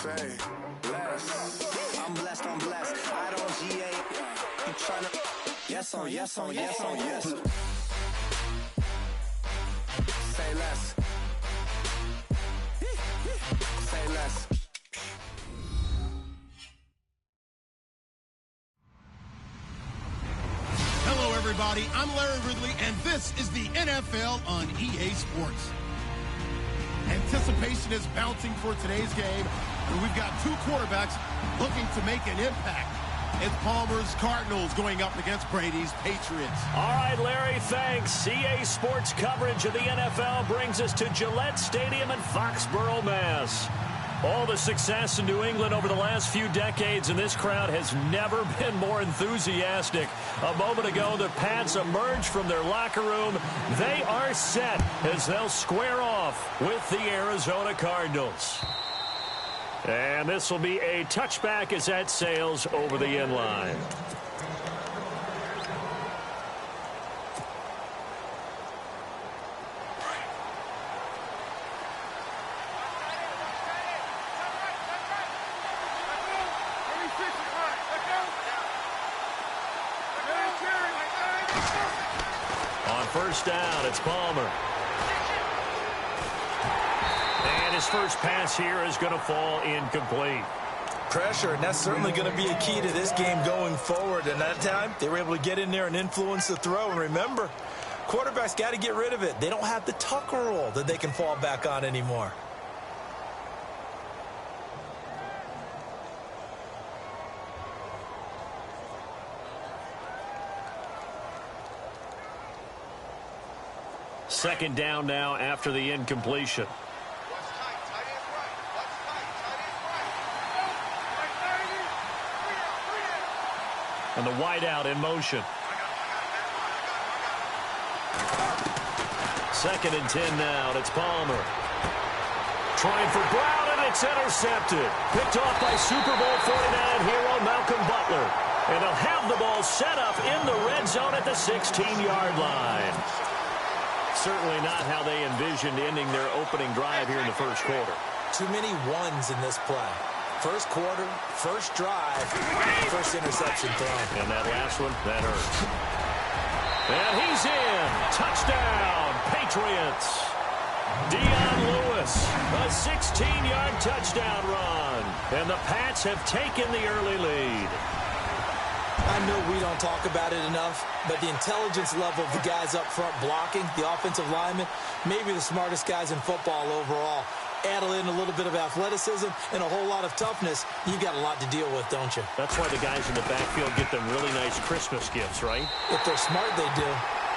Say less. I'm blessed, I'm blessed. I don't GA. You tryna. Yes on, yes on, yes on, yes. Say less. Say less. Hello, everybody. I'm Larry Ridley, and this is the NFL on EA Sports. Anticipation is mounting for today's game, and we've got two quarterbacks looking to make an impact. It's Palmer's Cardinals going up against Brady's Patriots. All right, Larry, thanks. EA Sports coverage of the NFL brings us to Gillette Stadium in Foxborough, Mass. All the success in New England over the last few decades, and this crowd has never been more enthusiastic. A moment ago, the Pats emerged from their locker room. They are set as they'll square off with the Arizona Cardinals. And this will be a touchback as that sails over the end line. On first down, it's Palmer. And his first pass here is going to fall incomplete. Pressure, and that's certainly going to be a key to this game going forward. And that time, they were able to get in there and influence the throw. And remember, quarterbacks got to get rid of it. They don't have the Tucker rule that they can fall back on anymore. Second down now after the incompletion. And the wideout in motion. Second and 10 now. It's Palmer. Trying for Brown, and it's intercepted. Picked off by Super Bowl 49 hero Malcolm Butler. And they'll have the ball set up in the red zone at the 16-yard line. Certainly not how they envisioned ending their opening drive here in the first quarter. Too many ones in this play. First quarter, first drive, first interception thrown. And that last one, that hurt. And he's in. Touchdown, Patriots. Dion Lewis, a 16-yard touchdown run. And the Pats have taken the early lead. I know we don't talk about it enough, but the intelligence level of the guys up front blocking, the offensive linemen, maybe the smartest guys in football overall. Add in a little bit of athleticism and a whole lot of toughness, you've got a lot to deal with, don't you? That's why the guys in the backfield get them really nice Christmas gifts, right? If they're smart, they do.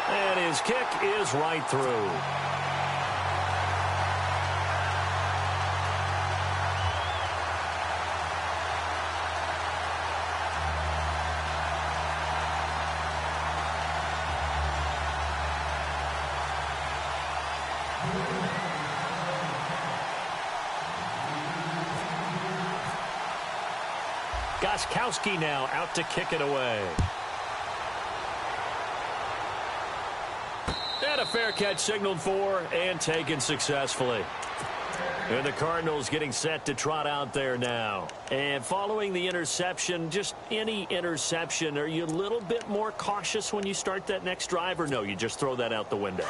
And his kick is right through. Gostkowski now out to kick it away. And a fair catch signaled for and taken successfully. And the Cardinals getting set to trot out there now. And following the interception, just any interception, are you a little bit more cautious when you start that next drive, or no, you just throw that out the window?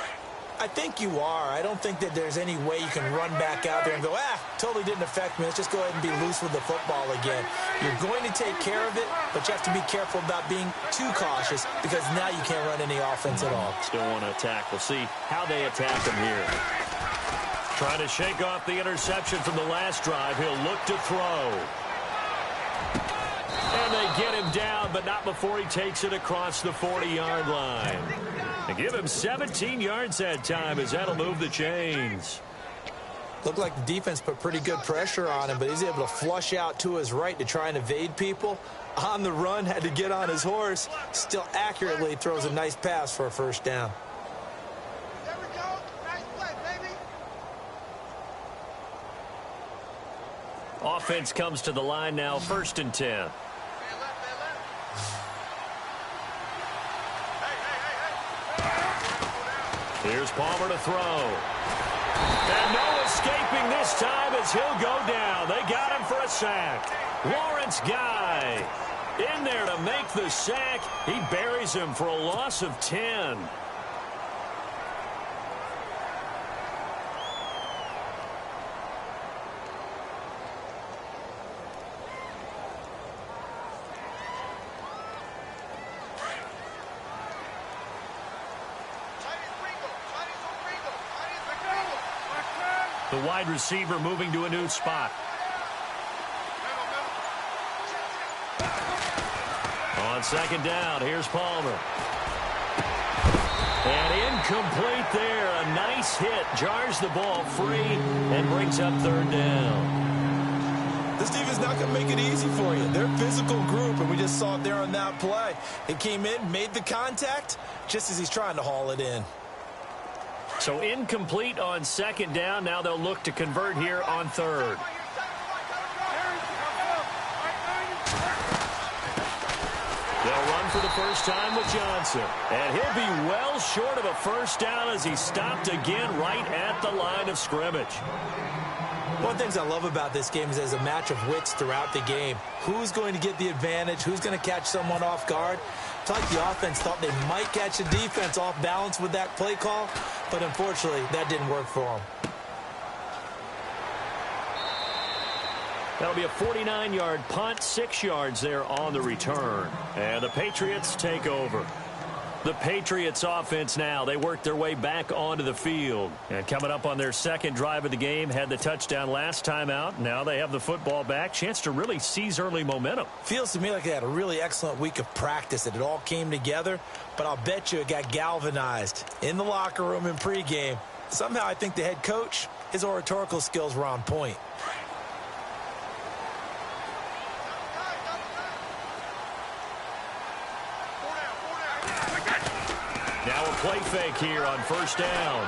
I think you are. I don't think that there's any way you can run back out there and go, totally didn't affect me. Let's just go ahead and be loose with the football again. You're going to take care of it, but you have to be careful about being too cautious because now you can't run any offense at all. Still want to attack. We'll see how they attack him here. Trying to shake off the interception from the last drive. He'll look to throw. And they get him down, but not before he takes it across the 40-yard line. And give him 17 yards that time as that'll move the chains. Looked like the defense put pretty good pressure on him, but he's able to flush out to his right to try and evade people. On the run, had to get on his horse. Still accurately throws a nice pass for a first down. There we go. Nice play, baby. Offense comes to the line now, 1st and 10. Here's Palmer to throw. And no escaping this time as he'll go down. They got him for a sack. Lawrence Guy in there to make the sack. He buries him for a loss of 10. The wide receiver moving to a new spot. On second down, here's Palmer. And incomplete there. A nice hit. Jars the ball free and brings up third down. This defense not going to make it easy for you. They're a physical group, and we just saw it there on that play. It came in, made the contact, just as he's trying to haul it in. So incomplete on second down. Now they'll look to convert here on third. They'll run for the first time with Johnson. And he'll be well short of a first down as he stopped again right at the line of scrimmage. One of the things I love about this game is there's a match of wits throughout the game. Who's going to get the advantage? Who's going to catch someone off guard? It's like the offense thought they might catch the defense off balance with that play call, but unfortunately, that didn't work for them. That'll be a 49-yard punt, 6 yards there on the return. And the Patriots take over. The Patriots offense now, they work their way back onto the field. And coming up on their second drive of the game, had the touchdown last time out. Now they have the football back. Chance to really seize early momentum. Feels to me like they had a really excellent week of practice, that it all came together. But I'll bet you it got galvanized in the locker room in pregame. Somehow I think the head coach, his oratorical skills were on point. Now a play fake here on first down.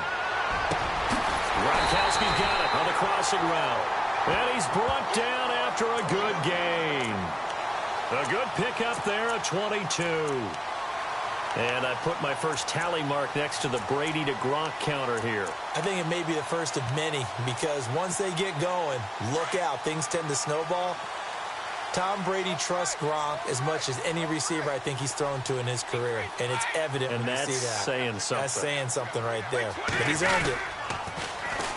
Gronkowski's got it on the crossing route. And he's brought down after a good gain. A good pickup there, a 22. And I put my first tally mark next to the Brady to Gronk counter here. I think it may be the first of many, because once they get going, look out. Things tend to snowball. Tom Brady trusts Gronk as much as any receiver I think he's thrown to in his career. And it's evident when you see that. And that's saying something. That's saying something right there. But he's earned it.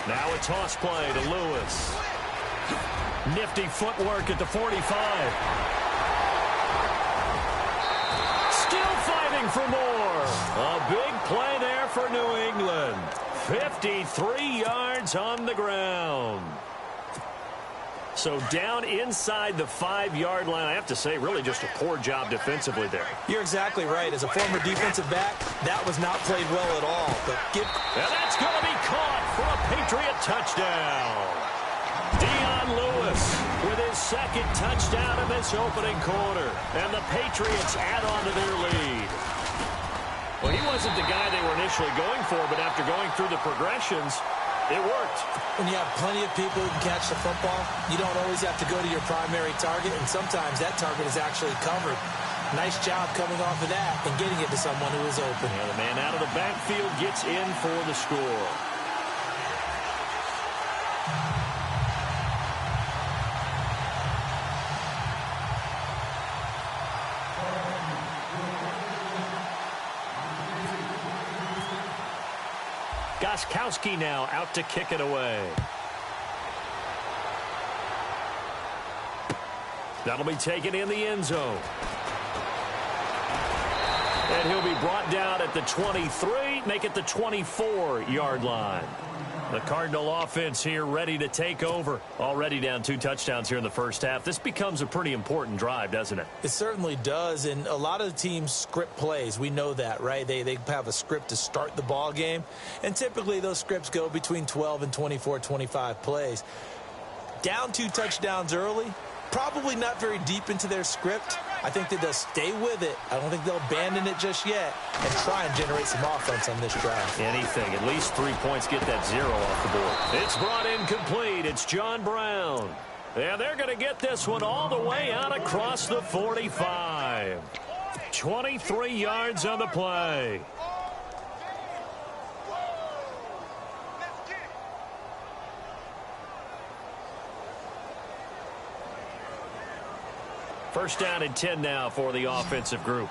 Now a toss play to Lewis. Nifty footwork at the 45. Still fighting for more. A big play there for New England. 53 yards on the ground. So down inside the 5-yard line. I have to say, really just a poor job defensively there. You're exactly right. As a former defensive back, that was not played well at all. And that's going to be caught for a Patriot touchdown. Dion Lewis with his second touchdown in this opening quarter. And the Patriots add on to their lead. Well, he wasn't the guy they were initially going for, but after going through the progressions, it worked. When you have plenty of people who can catch the football, you don't always have to go to your primary target, and sometimes that target is actually covered. Nice job coming off of that and getting it to someone who is open. Yeah, the man out of the backfield gets in for the score. Gostkowski now out to kick it away. That'll be taken in the end zone. And he'll be brought down at the 23, make it the 24-yard line. The Cardinal offense here ready to take over. Already down 2 touchdowns here in the first half. This becomes a pretty important drive, doesn't it? It certainly does, and a lot of the teams script plays. We know that, right? They have a script to start the ball game, and typically those scripts go between 12 and 24, 25 plays. Down 2 touchdowns early, probably not very deep into their script. I think that they'll stay with it. I don't think they'll abandon it just yet and try and generate some offense on this drive. Anything. At least 3 points, get that 0 off the board. It's brought in complete. It's John Brown. And they're going to get this one all the way out across the 45. 23 yards on the play. First down and 10 now for the offensive group.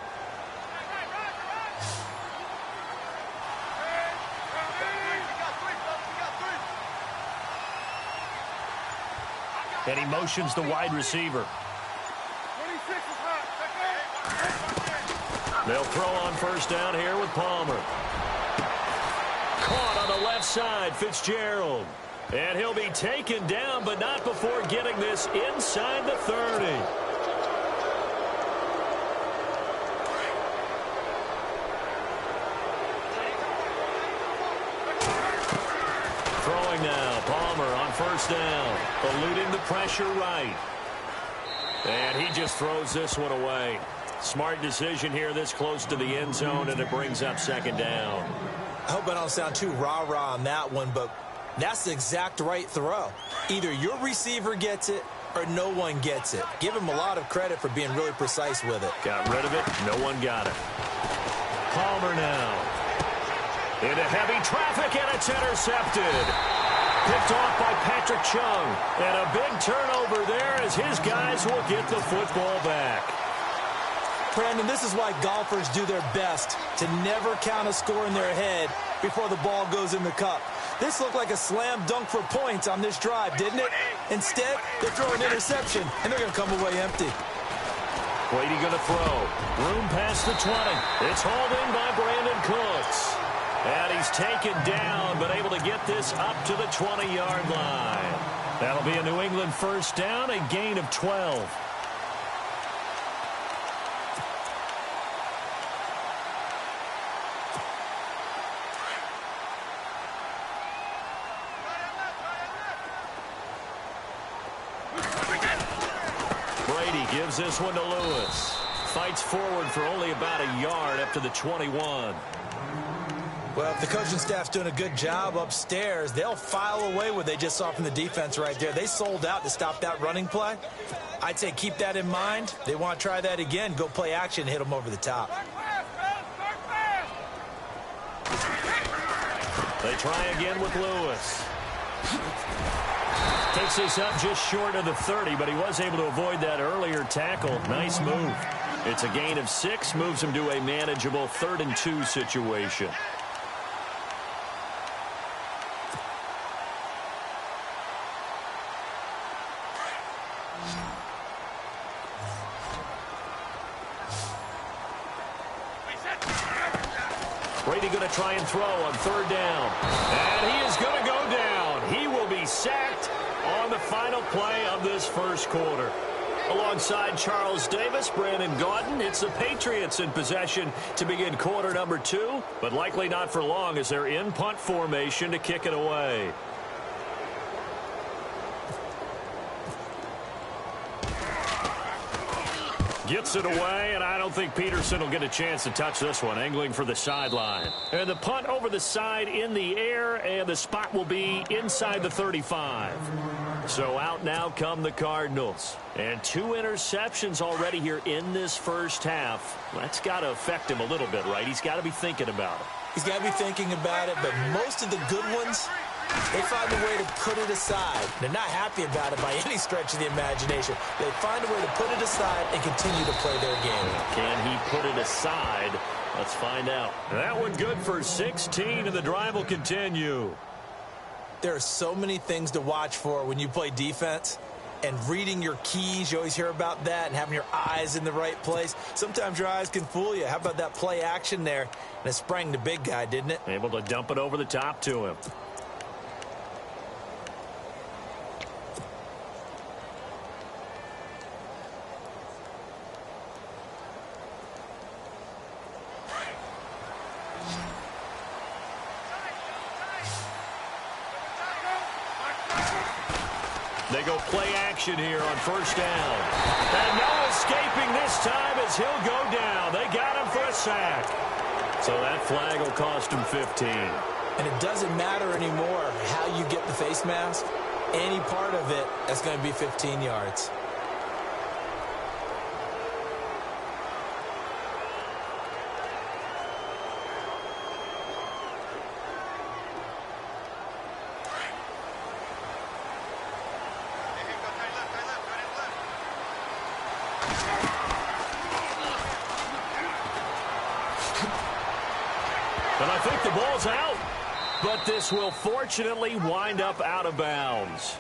And he motions the wide receiver. They'll throw on first down here with Palmer. Caught on the left side, Fitzgerald. And he'll be taken down, but not before getting this inside the 30. Throwing now, Palmer on first down, eluding the pressure right. And he just throws this one away. Smart decision here this close to the end zone, and it brings up second down. I hope I don't sound too rah-rah on that one, but that's the exact right throw. Either your receiver gets it or no one gets it. Give him a lot of credit for being really precise with it. Got rid of it. No one got it. Palmer now. Into heavy traffic, and it's intercepted. Picked off by Patrick Chung. And a big turnover there as his guys will get the football back. Brandon, this is why golfers do their best to never count a score in their head before the ball goes in the cup. This looked like a slam dunk for points on this drive, didn't it? Instead, they throw an interception, and they're going to come away empty. Brady going to throw. Room past the 20. It's hauled in by Brandon Cooks. And he's taken down, but able to get this up to the 20-yard line. That'll be a New England first down, a gain of 12. Brady gives this one to Lewis. Fights forward for only about a yard up to the 21. Well, if the coaching staff's doing a good job upstairs, they'll file away what they just saw from the defense right there. They sold out to stop that running play. I'd say keep that in mind. They want to try that again. Go play action and hit them over the top. They try again with Lewis. Takes this up just short of the 30, but he was able to avoid that earlier tackle. Nice move. It's a gain of 6, moves him to a manageable 3rd and 2 situation. Brady going to try and throw on 3rd down. And he is going to go down. He will be sacked on the final play of this first quarter. Alongside Charles Davis, Brandon Gaudin, it's the Patriots in possession to begin quarter number 2, but likely not for long as they're in punt formation to kick it away. Gets it away, and I don't think Peterson will get a chance to touch this one. Angling for the sideline. And the punt over the side in the air, and the spot will be inside the 35. So out now come the Cardinals. And 2 interceptions already here in this first half. That's got to affect him a little bit, right? He's got to be thinking about it. He's got to be thinking about it, but most of the good ones, they find a way to put it aside. They're not happy about it by any stretch of the imagination. They find a way to put it aside and continue to play their game. Can he put it aside? Let's find out. That one good for 16, and the drive will continue. There are so many things to watch for when you play defense. And reading your keys, you always hear about that, and having your eyes in the right place. Sometimes your eyes can fool you. How about that play action there? And it sprang the big guy, didn't it? Able to dump it over the top to him. They go play action here on first down. And no escaping this time as he'll go down. They got him for a sack. So that flag will cost him 15. And it doesn't matter anymore how you get the face mask. Any part of it, that's going to be 15 yards. think the ball's out, but this will fortunately wind up out of bounds.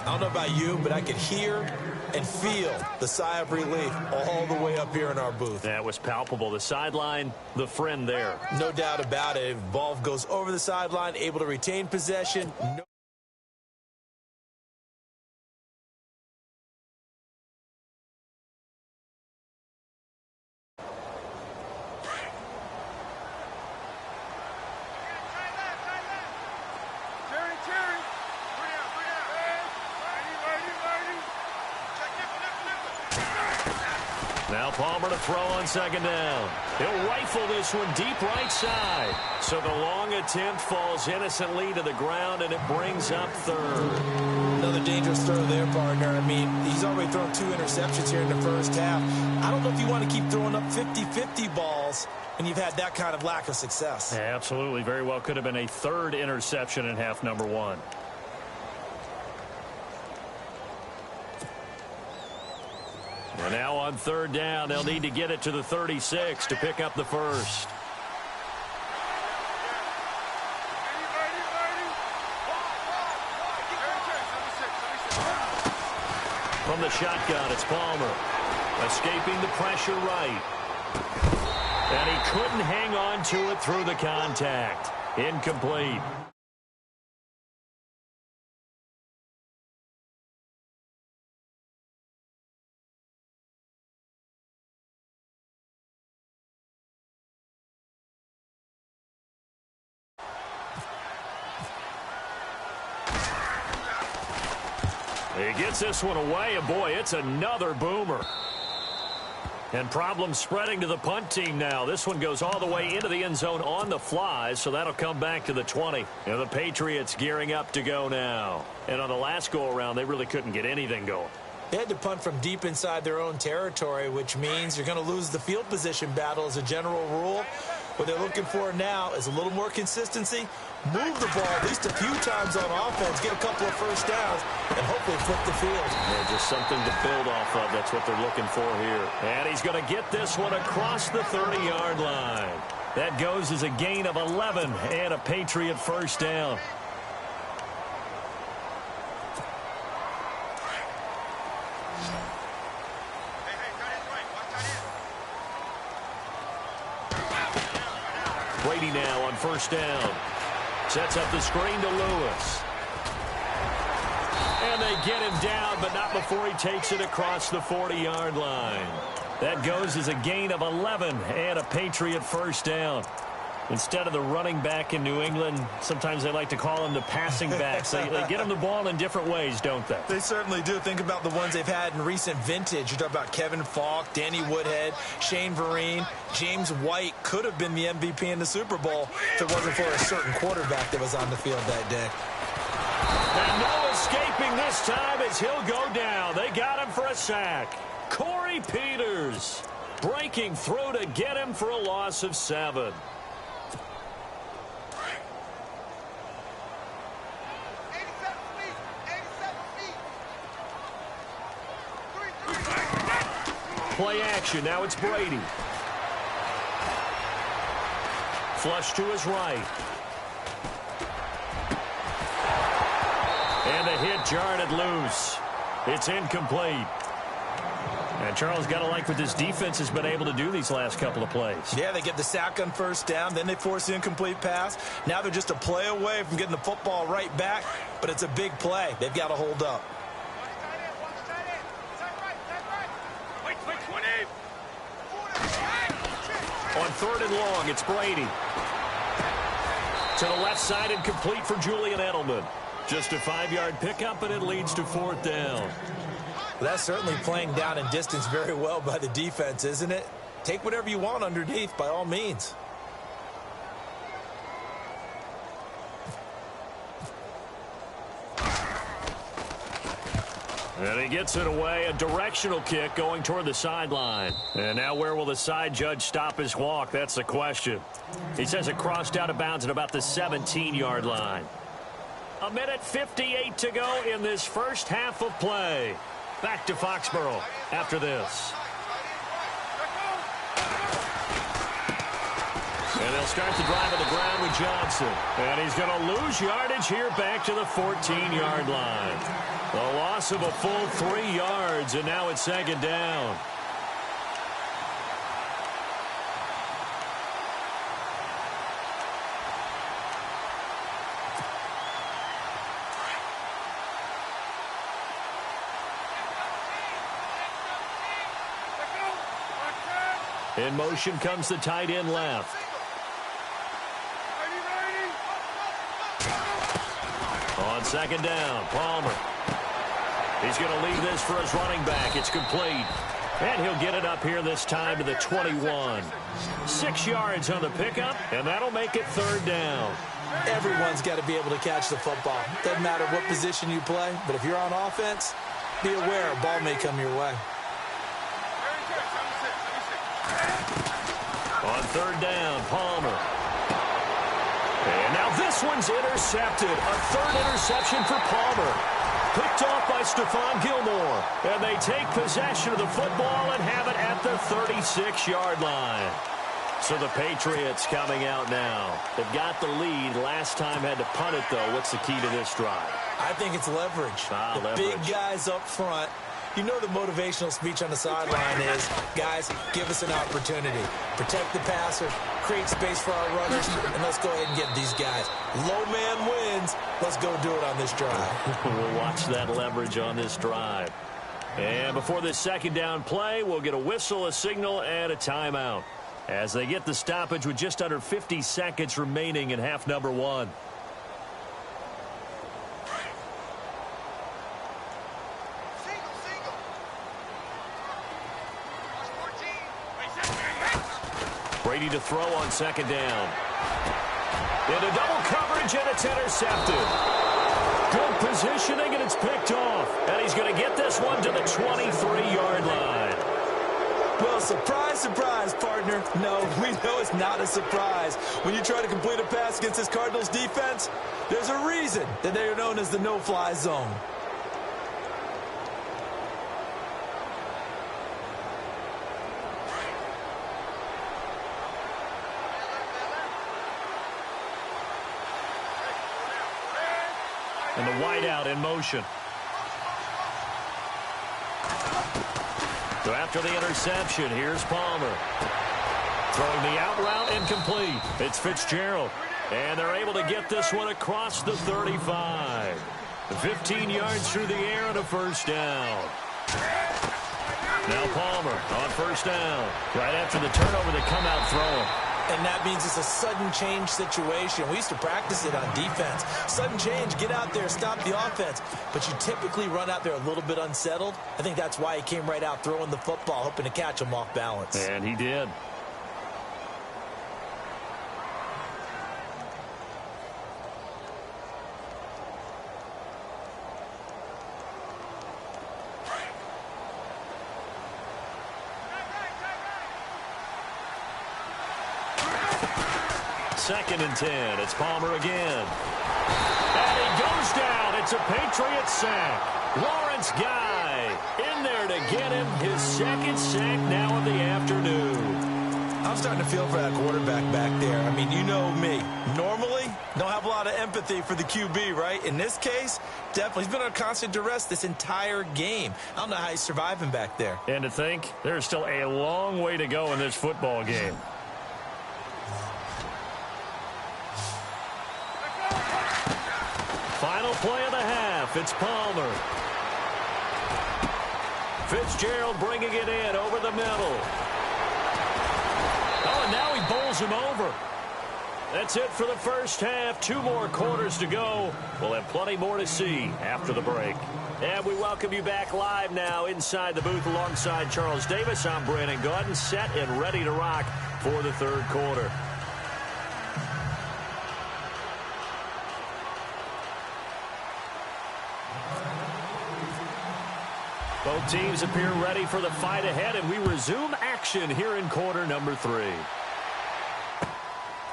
I don't know about you, but I could hear and feel the sigh of relief all the way up here in our booth. That was palpable. The sideline, the friend there. No doubt about it. Ball goes over the sideline, able to retain possession. Now Palmer to throw on second down. He'll rifle this one deep right side. So the long attempt falls innocently to the ground, and it brings up third. Another dangerous throw there, partner. I mean, he's already thrown 2 interceptions here in the first half. I don't know if you want to keep throwing up 50-50 balls when you've had that kind of lack of success. Yeah, absolutely. Very well could have been a third interception in half number 1. And now on third down, they'll need to get it to the 36 to pick up the first. From the shotgun, it's Palmer. Escaping the pressure right. And he couldn't hang on to it through the contact. Incomplete. He gets this one away, and boy, it's another boomer. And problems spreading to the punt team now. This one goes all the way into the end zone on the fly, so that'll come back to the 20. And the Patriots gearing up to go now. And on the last go-around, they really couldn't get anything going. They had to punt from deep inside their own territory, which means you're going to lose the field position battle as a general rule. What they're looking for now is a little more consistency, move the ball at least a few times on offense, get a couple of first downs, and hopefully flip the field. Yeah, just something to build off of. That's what they're looking for here. And he's going to get this one across the 30-yard line. That goes as a gain of 11 and a Patriot first down. Brady now on first down. Sets up the screen to Lewis. And they get him down, but not before he takes it across the 40-yard line. That goes as a gain of 11 and a Patriot first down. Instead of the running back in New England, sometimes they like to call them the passing backs. They get them the ball in different ways, don't they? They certainly do. Think about the ones they've had in recent vintage. You talk about Kevin Falk, Danny Woodhead, Shane Vereen, James White could have been the MVP in the Super Bowl if it wasn't for a certain quarterback that was on the field that day. And no escaping this time as he'll go down. They got him for a sack. Corey Peters breaking through to get him for a loss of 7. Play action. Now it's Brady. Flush to his right. And the hit jarred it loose. It's incomplete. And Charles, got to like what this defense has been able to do these last couple of plays. Yeah, they get the sack on first down, then they force the incomplete pass. Now they're just a play away from getting the football right back, but it's a big play. They've got to hold up. On third and long, it's Brady. To the left side and complete for Julian Edelman. Just a 5-yard pickup, and it leads to fourth down. Well, that's certainly playing down in distance very well by the defense, isn't it? Take whatever you want underneath, by all means. And he gets it away, a directional kick going toward the sideline. And now where will the side judge stop his walk? That's the question. He says it crossed out of bounds at about the 17-yard line. 1:58 to go in this first half of play. Back to Foxborough after this. And they'll start the drive on the ground with Johnson. And he's going to lose yardage here back to the 14-yard line. A loss of a full 3 yards, and now it's second down. In motion comes the tight end left. On second down, Palmer. He's going to leave this for his running back. It's complete. And he'll get it up here this time to the 21. 6 yards on the pickup, and that'll make it third down. Everyone's got to be able to catch the football. Doesn't matter what position you play, but if you're on offense, be aware a ball may come your way. On third down, Palmer. And now this one's intercepted. A third interception for Palmer. Picked off by Stephon Gilmore. And they take possession of the football and have it at the 36-yard line. So the Patriots coming out now. They've got the lead. Last time had to punt it, though. What's the key to this drive? I think it's leverage. Leverage. Big guys up front. You know the motivational speech on the sideline is, guys, give us an opportunity. Protect the passer, create space for our runners, and let's go ahead and get these guys. Low man wins. Let's go do it on this drive. We'll watch that leverage on this drive. And before this second down play, we'll get a whistle, a signal, and a timeout as they get the stoppage with just under 50 seconds remaining in half number 1. Brady to throw on second down. Into double coverage, and it's intercepted. Good positioning, and it's picked off. And he's going to get this one to the 23-yard line. Well, surprise, surprise, partner. No, we know it's not a surprise. When you try to complete a pass against this Cardinals defense, there's a reason that they are known as the no-fly zone. And the wideout in motion. So after the interception, here's Palmer. Throwing the out route incomplete. It's Fitzgerald. And they're able to get this one across the 35. 15 yards through the air and a first down. Now Palmer on first down. Right after the turnover, they come out throwing. And that means it's a sudden change situation. We used to practice it on defense. Sudden change, get out there, stop the offense. But you typically run out there a little bit unsettled. I think that's why he came right out throwing the football, hoping to catch him off balance. And he did. Second and 10. It's Palmer again. And he goes down. It's a Patriot sack. Lawrence Guy in there to get him his second sack now of the afternoon. I'm starting to feel for that quarterback back there. I mean, you know me. Normally, don't have a lot of empathy for the QB, right? In this case, definitely. He's been under constant duress this entire game. I don't know how he's surviving back there. And to think, there's still a long way to go in this football game. Final play of the half. It's Palmer. Fitzgerald bringing it in over the middle. Oh, and now he bowls him over. That's it for the first half. 2 more quarters to go. We'll have plenty more to see after the break. And we welcome you back live now inside the booth alongside Charles Davis. I'm Brandon Gaudin, set and ready to rock for the third quarter. Both teams appear ready for the fight ahead, and we resume action here in quarter number 3.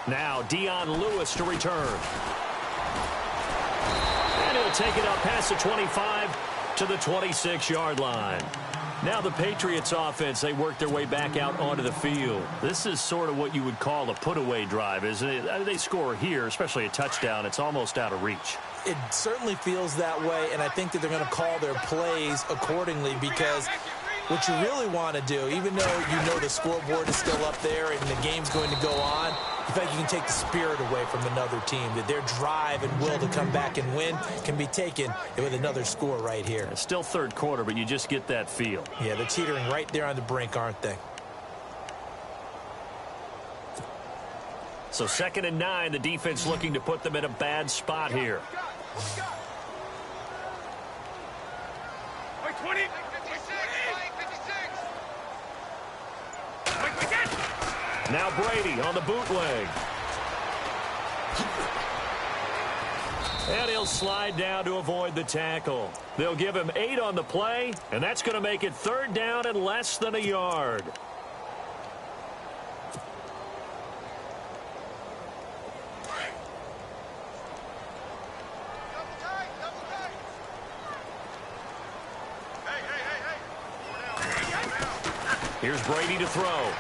Now Dion Lewis to return. And he'll take it up past the 25 to the 26-yard line. Now the Patriots offense, they work their way back out onto the field. This is sort of what you would call a put-away drive, isn't it? They score here, especially a touchdown. It's almost out of reach. It certainly feels that way, and I think that they're going to call their plays accordingly, because what you really want to do, even though you know the scoreboard is still up there and the game's going to go on, you feel like you can take the spirit away from another team, that their drive and will to come back and win can be taken with another score right here. It's still third quarter, but you just get that feel. Yeah, they're teetering right there on the brink, aren't they? So 2nd and 9, the defense looking to put them in a bad spot here. Wait, 20. Now Brady on the bootleg. And he'll slide down to avoid the tackle. They'll give him 8 on the play, and that's going to make it 3rd down and less than a yard. Here's Brady to throw.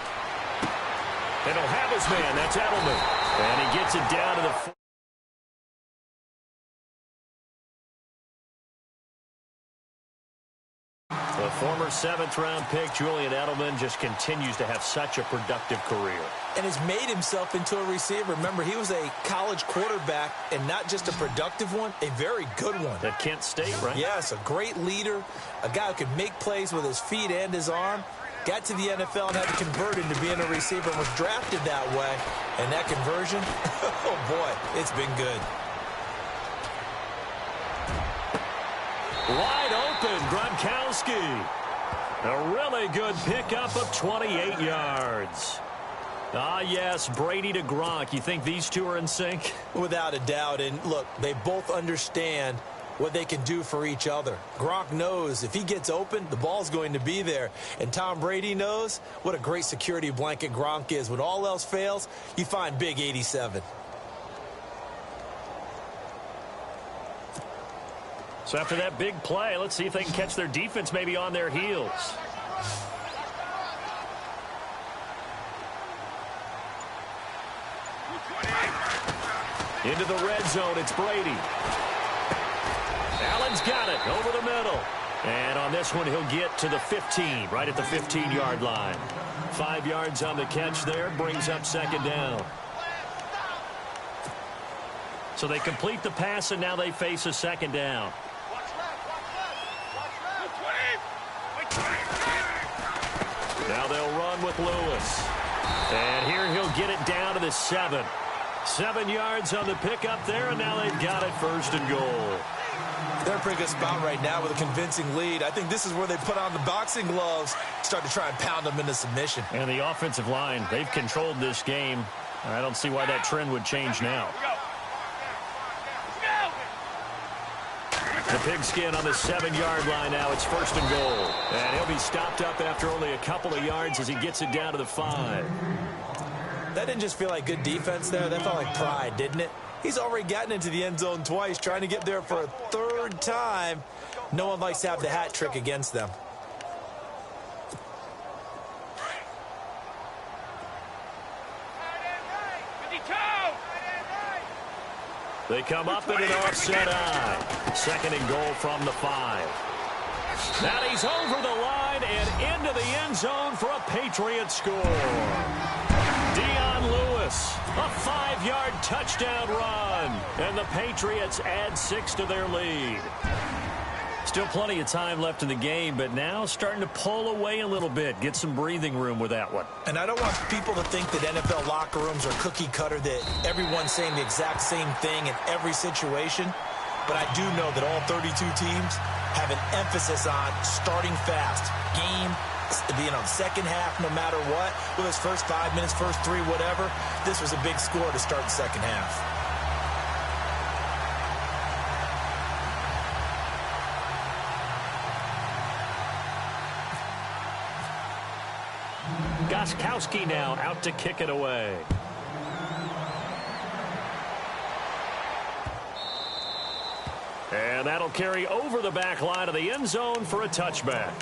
And he'll have his man. That's Edelman. And he gets it down to the... The former 7th-round pick, Julian Edelman, just continues to have such a productive career. And has made himself into a receiver. Remember, he was a college quarterback, and not just a productive one, a very good one. At Kent State, right? Yes, a great leader, a guy who could make plays with his feet and his arm. Got to the NFL and had to convert into being a receiver and was drafted that way. And that conversion, oh boy, it's been good. Wide open, Gronkowski. A really good pickup of 28 yards. Ah, yes, Brady to Gronk. You think these two are in sync? Without a doubt. And look, they both understand what they can do for each other. Gronk knows if he gets open, the ball's going to be there. And Tom Brady knows what a great security blanket Gronk is. When all else fails, you find Big 87. So after that big play, let's see if they can catch their defense maybe on their heels. Into the red zone, it's Brady. Allen's got it over the middle. And on this one, he'll get to the 15, right at the 15-yard line. 5 yards on the catch there, brings up 2nd down. So they complete the pass, and now they face a 2nd down. Now they'll run with Lewis. And here he'll get it down to the 7. 7 yards on the pickup there, and now they've got it 1st and goal. They're in a pretty good spot right now with a convincing lead. I think this is where they put on the boxing gloves, start to try and pound them into submission. And the offensive line, they've controlled this game. I don't see why that trend would change now. The pigskin on the 7-yard line now. It's 1st and goal. And he'll be stopped up after only a couple of yards as he gets it down to the 5. That didn't just feel like good defense there. That felt like pride, didn't it? He's already gotten into the end zone twice, trying to get there for a 3rd time. No one likes to have the hat trick against them. They come up in an offset eye. 2nd and goal from the 5. Now he's over the line and into the end zone for a Patriot score. Dion Lewis, a 5-yard touchdown run. And the Patriots add 6 to their lead. Still plenty of time left in the game, but now starting to pull away a little bit. Get some breathing room with that one. And I don't want people to think that NFL locker rooms are cookie cutter, that everyone's saying the exact same thing in every situation. But I do know that all 32 teams have an emphasis on starting fast. Game being on 2nd half no matter what. Whether it's first 5 minutes, first 3, whatever. This was a big score to start the 2nd half. Gostkowski now out to kick it away. And that'll carry over the back line of the end zone for a touchback.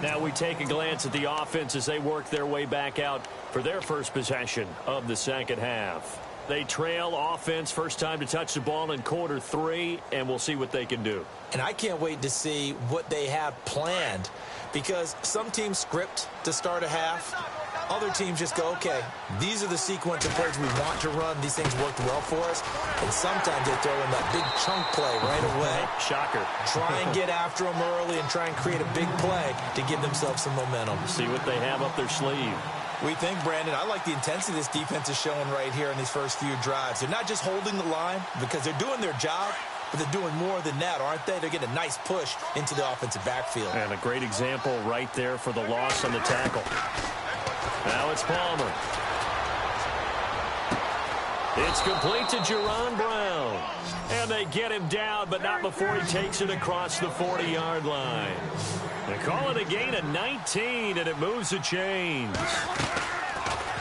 Now we take a glance at the offense as they work their way back out for their first possession of the second half. They trail offense, first time to touch the ball in quarter 3, and we'll see what they can do. And I can't wait to see what they have planned, because some teams script to start a half. Other teams just go, okay, these are the sequence of plays we want to run. These things worked well for us. And sometimes they throw in that big chunk play right away. Shocker. Try and get after them early and try and create a big play to give themselves some momentum. See what they have up their sleeve. We think, Brandon, I like the intensity this defense is showing right here in these first few drives. They're not just holding the line because they're doing their job, but they're doing more than that, aren't they? They're getting a nice push into the offensive backfield. And a great example right there for the loss on the tackle. Now it's Palmer. It's complete to Jerron Brown. And they get him down, but not before he takes it across the 40-yard line. They call it a gain of 19, and it moves the chains.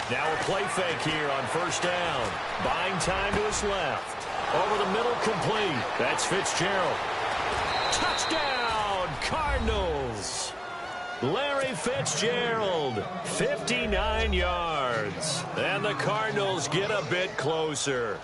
Now a play fake here on first down. Buying time to his left. Over the middle, complete. That's Fitzgerald. Touchdown, Cardinals. Larry Fitzgerald, 59 yards. And the Cardinals get a bit closer.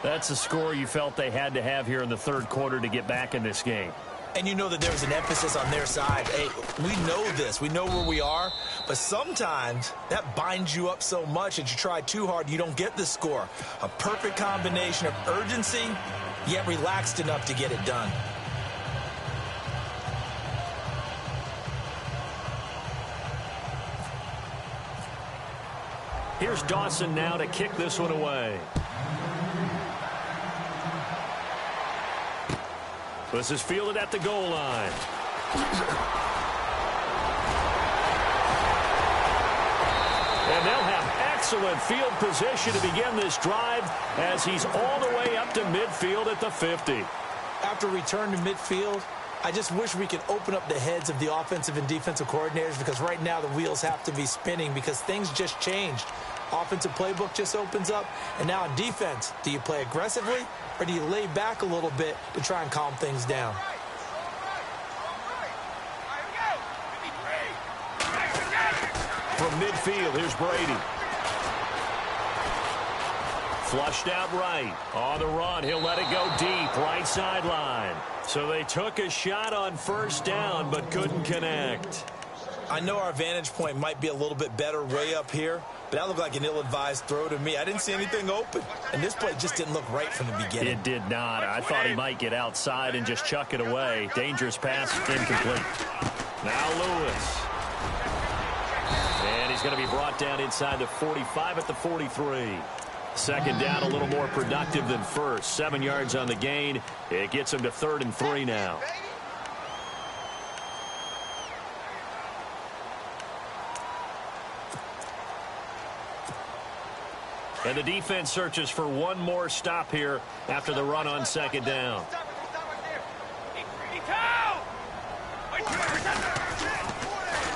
That's the score you felt they had to have here in the third quarter to get back in this game. And you know that there was an emphasis on their side. Hey, we know this. We know where we are. But sometimes that binds you up so much that you try too hard, you don't get the score. A perfect combination of urgency, yet relaxed enough to get it done. Here's Dawson now to kick this one away. This is fielded at the goal line. And they'll have excellent field position to begin this drive as he's all the way up to midfield at the 50. After return to midfield, I just wish we could open up the heads of the offensive and defensive coordinators, because right now the wheels have to be spinning because things just changed. Offensive playbook just opens up, and now on defense, do you play aggressively or do you lay back a little bit to try and calm things down? From midfield, here's Brady. Flushed out right. On the run, he'll let it go deep, right sideline. So they took a shot on first down, but couldn't connect. I know our vantage point might be a little bit better way up here, but that looked like an ill-advised throw to me. I didn't see anything open, and this play just didn't look right from the beginning. It did not. I thought he might get outside and just chuck it away. Dangerous pass, incomplete. Now Lewis. And he's going to be brought down inside the 45 at the 43. Second down, a little more productive than first. 7 yards on the gain. It gets him to 3rd and 3 now. And the defense searches for one more stop here after the run on second down.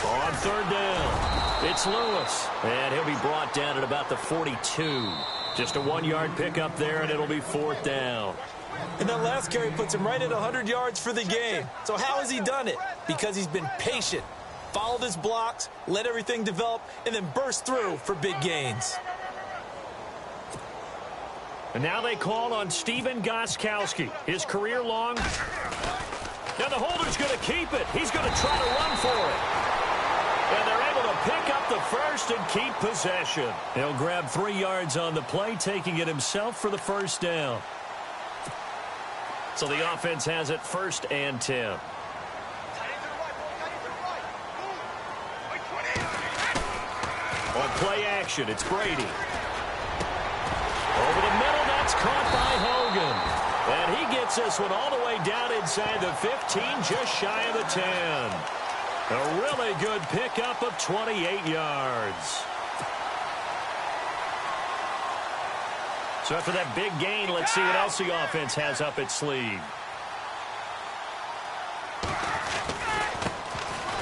On third down, it's Lewis. And he'll be brought down at about the 42. Just a 1-yard pickup there, and it'll be 4th down. And that last carry puts him right at 100 yards for the game. So how has he done it? Because he's been patient, followed his blocks, let everything develop, and then burst through for big gains. And now they call on Stephen Gostkowski. His career long. Now the holder's going to keep it. He's going to try to run for it. And they're able to pick up the first and keep possession. He'll grab 3 yards on the play, taking it himself for the first down. So the offense has it 1st and 10. On play action, it's Brady. Over the middle, that's caught by Hogan. And he gets this one all the way down inside the 15, just shy of the 10. A really good pickup of 28 yards. So after that big gain, let's see what else the offense has up its sleeve.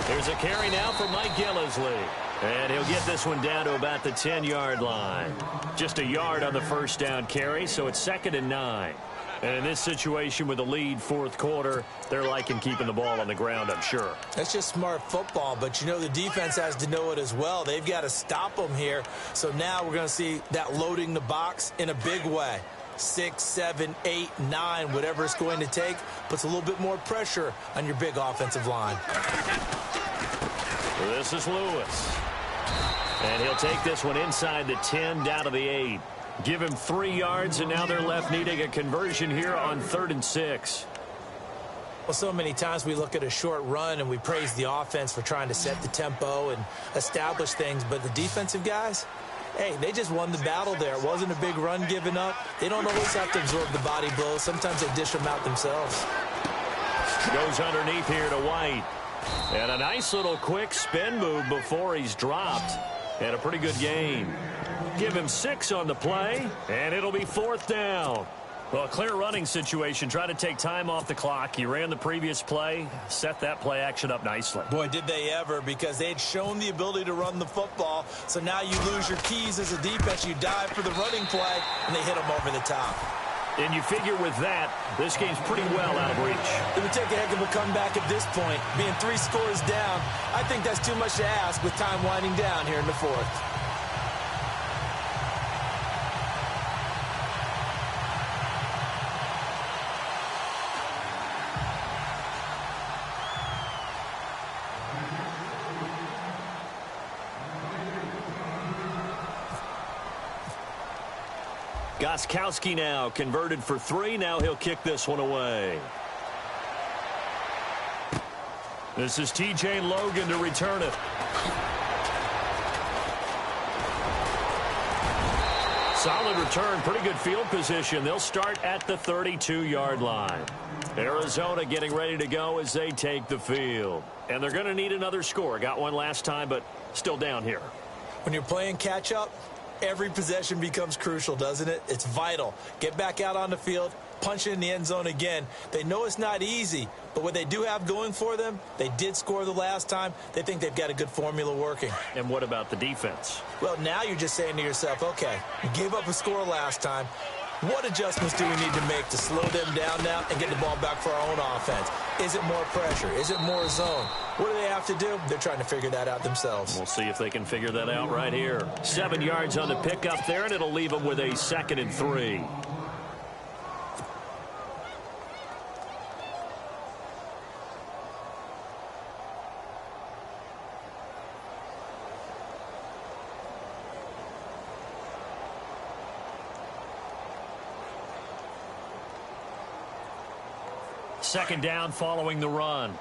There's a carry now for Mike Gillislee. And he'll get this one down to about the 10-yard line. Just a yard on the first down carry, so it's 2nd and 9. And in this situation with the lead fourth quarter, they're liking keeping the ball on the ground, I'm sure. That's just smart football, but you know the defense has to know it as well. They've got to stop them here. So now we're going to see that loading the box in a big way. 6, 7, 8, 9, whatever it's going to take, puts a little bit more pressure on your big offensive line. This is Lewis. And he'll take this one inside the 10, down to the 8. Give him 3 yards, and now they're left needing a conversion here on 3rd and 6. Well, so many times we look at a short run and we praise the offense for trying to set the tempo and establish things, but the defensive guys, hey, they just won the battle there. It wasn't a big run given up. They don't always have to absorb the body blows. Sometimes they dish them out themselves. Goes underneath here to White. And a nice little quick spin move before he's dropped. And a pretty good gain. Give him 6 on the play, and it'll be 4th down. Well, a clear running situation. Try to take time off the clock. He ran the previous play, set that play action up nicely. Boy, did they ever, because they had shown the ability to run the football. So now you lose your keys as a defense. You dive for the running play, and they hit them over the top. And you figure with that, this game's pretty well out of reach. It would take a heck of a comeback at this point. Being 3 scores down, I think that's too much to ask with time winding down here in the 4th. Gostkowski now converted for 3. Now he'll kick this one away. This is T.J. Logan to return it. Solid return, pretty good field position. They'll start at the 32-yard line. Arizona getting ready to go as they take the field. And they're going to need another score. Got one last time, but still down here. When you're playing catch-up, every possession becomes crucial, doesn't it? It's vital. Get back out on the field, punch it in the end zone again. They know it's not easy, but what they do have going for them, they did score the last time. They think they've got a good formula working. And what about the defense? Well, now you're just saying to yourself, okay, we gave up a score last time. What adjustments do we need to make to slow them down now and get the ball back for our own offense? Is it more pressure? Is it more zone? What do they have to do? They're trying to figure that out themselves. We'll see if they can figure that out right here. 7 yards on the pickup there, and it'll leave them with a 2nd and 3. Second down following the run.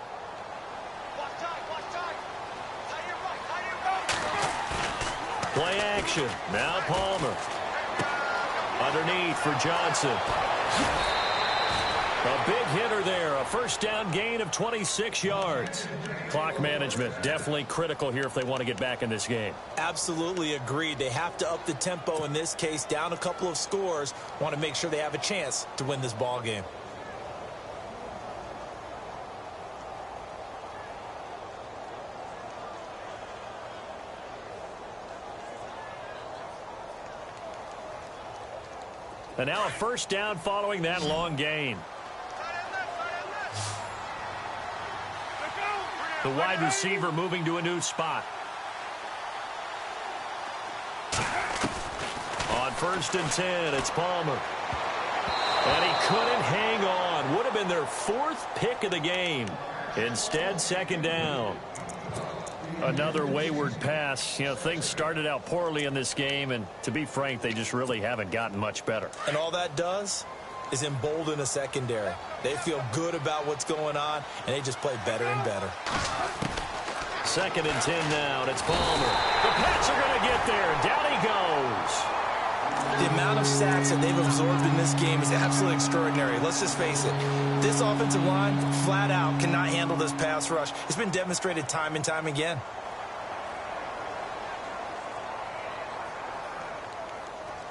Play action. Now Palmer. Underneath for Johnson. A big hitter there. A first down gain of 26 yards. Clock management definitely critical here if they want to get back in this game. Absolutely agreed. They have to up the tempo in this case. Down a couple of scores. Want to make sure they have a chance to win this ball game. And now a first down following that long gain. The wide receiver moving to a new spot. On 1st and 10, it's Palmer. And he couldn't hang on. Would have been their 4th pick of the game. Instead, 2nd down. Another wayward pass. You know, things started out poorly in this game, and to be frank, they just really haven't gotten much better. And all that does is embolden a secondary. They feel good about what's going on, and they just play better and better. 2nd and 10 now, and it's Palmer. The Pats are going to get there, and down he goes. The amount of sacks that they've absorbed in this game is absolutely extraordinary. Let's just face it. This offensive line, flat out, cannot handle this pass rush. It's been demonstrated time and time again.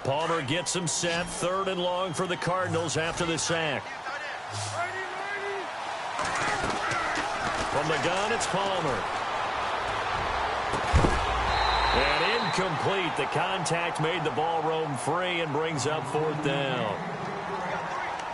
Palmer gets him set. 3rd and long for the Cardinals after the sack. From the gun, it's Palmer. And incomplete. The contact made the ball roam free and brings up 4th down.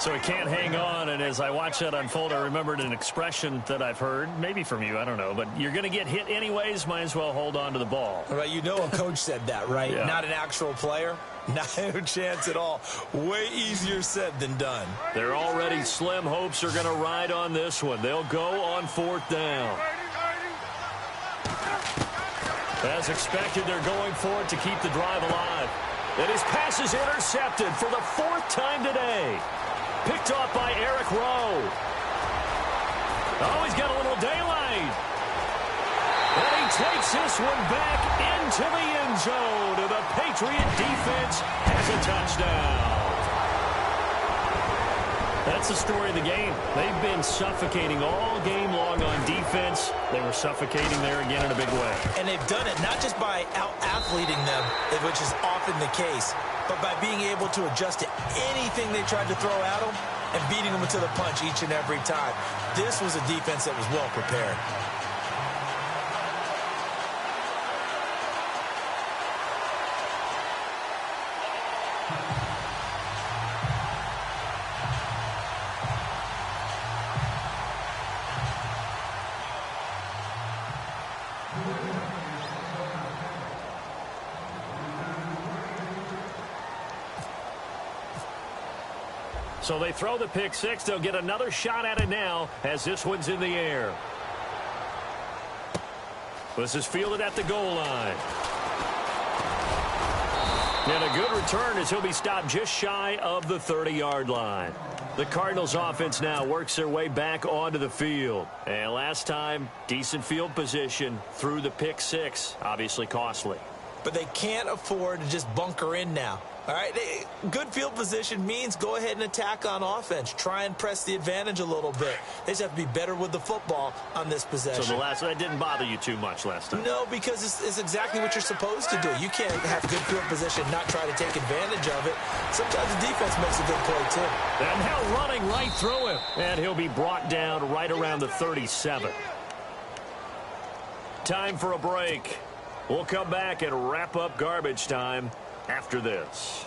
So he can't hang on, and as I watch that unfold, I remembered an expression that I've heard, maybe from you, I don't know, but you're going to get hit anyways, might as well hold on to the ball. Right, you know a coach said that, right? Yeah. Not an actual player. Not a chance at all. Way easier said than done. They're already slim hopes are going to ride on this one. They'll go on 4th down. As expected, they're going for it to keep the drive alive. And his pass is intercepted for the 4th time today. Picked off by Eric Rowe. Oh, he's got a little daylight. And he takes this one back into the end zone. And the Patriot defense has a touchdown. That's the story of the game. They've been suffocating all game long on defense. They were suffocating there again in a big way. And they've done it not just by out-athleting them, which is often the case, but by being able to adjust to anything they tried to throw at them and beating them to the punch each and every time. This was a defense that was well prepared. So they throw the pick six. They'll get another shot at it now as this one's in the air. This is fielded at the goal line. And a good return as he'll be stopped just shy of the 30-yard line. The Cardinals offense now works their way back onto the field. And last time, decent field position through the pick six. Obviously costly. But they can't afford to just bunker in now. All right, good field position means go ahead and attack on offense. Try and press the advantage a little bit. They just have to be better with the football on this possession. So that didn't bother you too much last time? No, because it's exactly what you're supposed to do. You can't have good field position, not try to take advantage of it. Sometimes the defense makes a good play, too. And now running right through him. And he'll be brought down right around the 37. Time for a break. We'll come back and wrap up garbage time after this.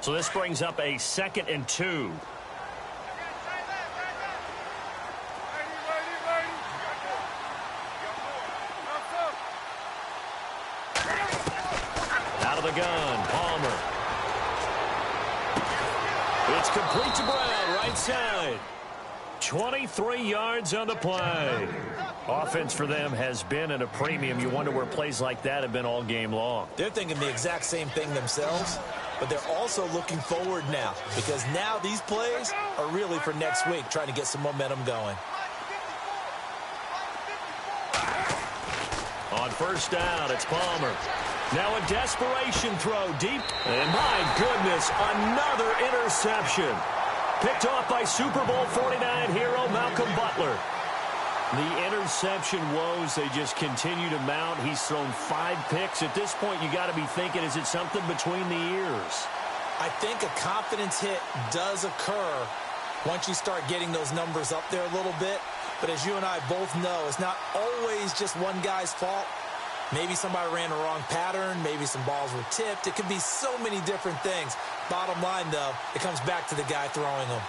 So this brings up a 2nd and 2. Out of the gun, Palmer. It's complete to Brown, right side. 23 yards on the play. Offense for them has been at a premium. You wonder where plays like that have been all game long. They're thinking the exact same thing themselves, but they're also looking forward now because now these plays are really for next week, trying to get some momentum going. On 1st down, it's Palmer. Now a desperation throw deep. And my goodness, another interception. Picked off by Super Bowl 49 hero Malcolm Butler. The interception woes, they just continue to mount. He's thrown 5 picks. At this point, you got to be thinking, is it something between the ears? I think a confidence hit does occur once you start getting those numbers up there a little bit. But as you and I both know, it's not always just one guy's fault. Maybe somebody ran the wrong pattern. Maybe some balls were tipped. It could be so many different things. Bottom line, though, it comes back to the guy throwing them.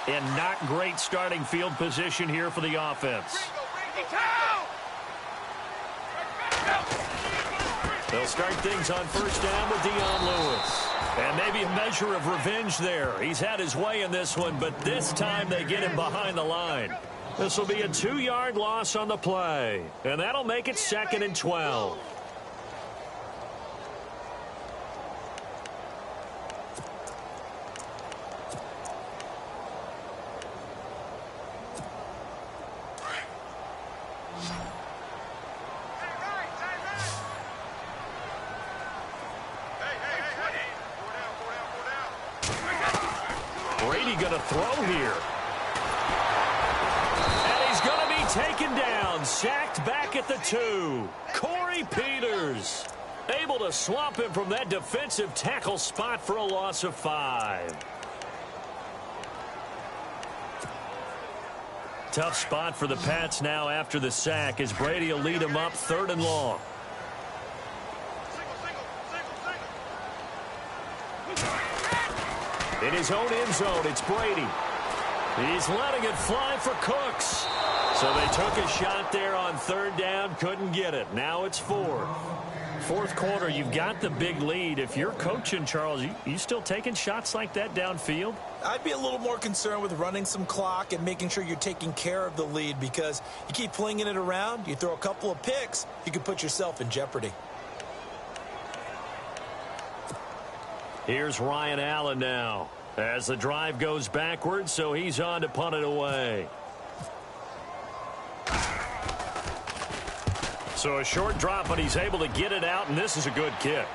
And not great starting field position here for the offense. They'll start things on 1st down with Dion Lewis. And maybe a measure of revenge there. He's had his way in this one, but this time they get him behind the line. This will be a 2-yard loss on the play. And that'll make it 2nd and 12. Brady going to throw here. Taken down, sacked back at the 2. Corey Peters able to swamp him from that defensive tackle spot for a loss of 5. tough spot for the Pats now after the sack as Brady will lead them up 3rd and long. In his own end zone, it's Brady. He's letting it fly for Cooks. So they took a shot there on 3rd down, couldn't get it. Now it's 4th. 4th quarter, you've got the big lead. If you're coaching, Charles, you still taking shots like that downfield? I'd be a little more concerned with running some clock and making sure you're taking care of the lead, because you keep flinging it around, you throw a couple of picks, you could put yourself in jeopardy. Here's Ryan Allen now as the drive goes backwards, so he's on to punt it away. So a short drop, but he's able to get it out, and this is a good kick.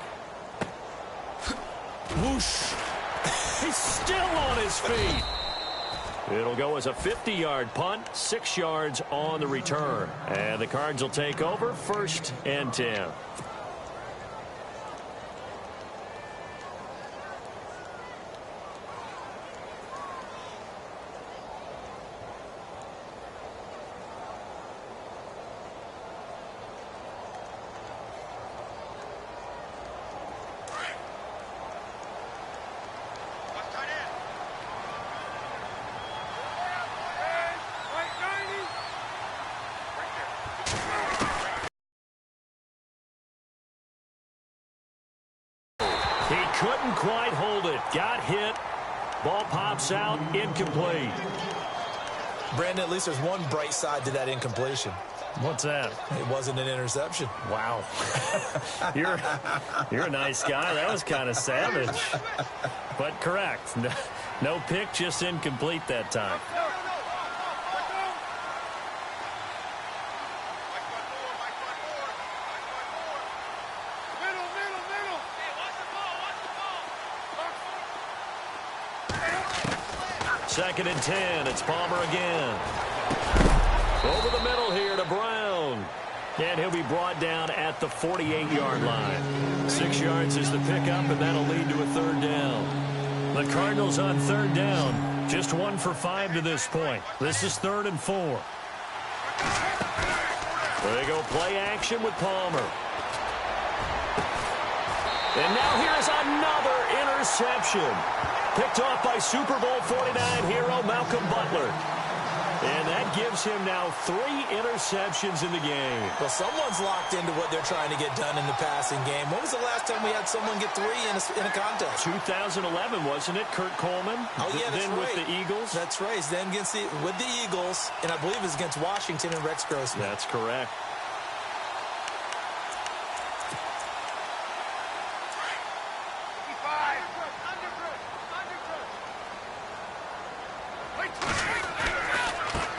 Whoosh. He's still on his feet. It'll go as a 50-yard punt, 6 yards on the return. And the Cards will take over 1st and 10. Couldn't quite hold it. Got hit. Ball pops out. Incomplete. Brandon, at least there's one bright side to that incompletion. What's that? It wasn't an interception. Wow. You're a nice guy. That was kind of savage. But correct. No pick, just incomplete that time. Second and 10. It's Palmer again. Over the middle here to Brown. And he'll be brought down at the 48-yard line. 6 yards is the pickup, and that'll lead to a 3rd down. The Cardinals on 3rd down. Just 1 for 5 to this point. This is 3rd and 4. They go play action with Palmer. And now here's another interception. Picked off by Super Bowl 49 hero Malcolm Butler. And that gives him now 3 interceptions in the game. Well, someone's locked into what they're trying to get done in the passing game. When was the last time we had someone get 3 in a contest? 2011, wasn't it? Kurt Coleman? Oh, yeah, that's then right. with the Eagles? That's right. Then with the Eagles, and I believe it was against Washington and Rex Grossman. That's correct.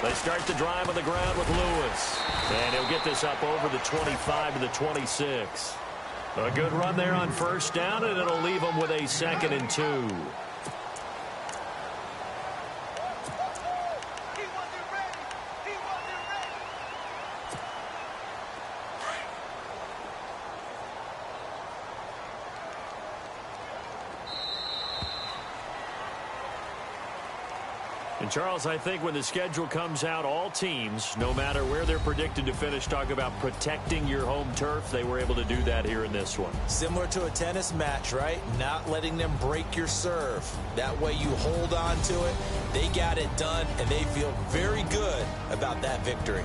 They start the drive on the ground with Lewis. And he'll get this up over the 25 to the 26. A good run there on 1st down, and it'll leave them with a 2nd and 2. And Charles, I think when the schedule comes out, all teams, no matter where they're predicted to finish, talk about protecting your home turf. They were able to do that here in this one. Similar to a tennis match, right? Not letting them break your serve. That way you hold on to it. They got it done, and they feel very good about that victory.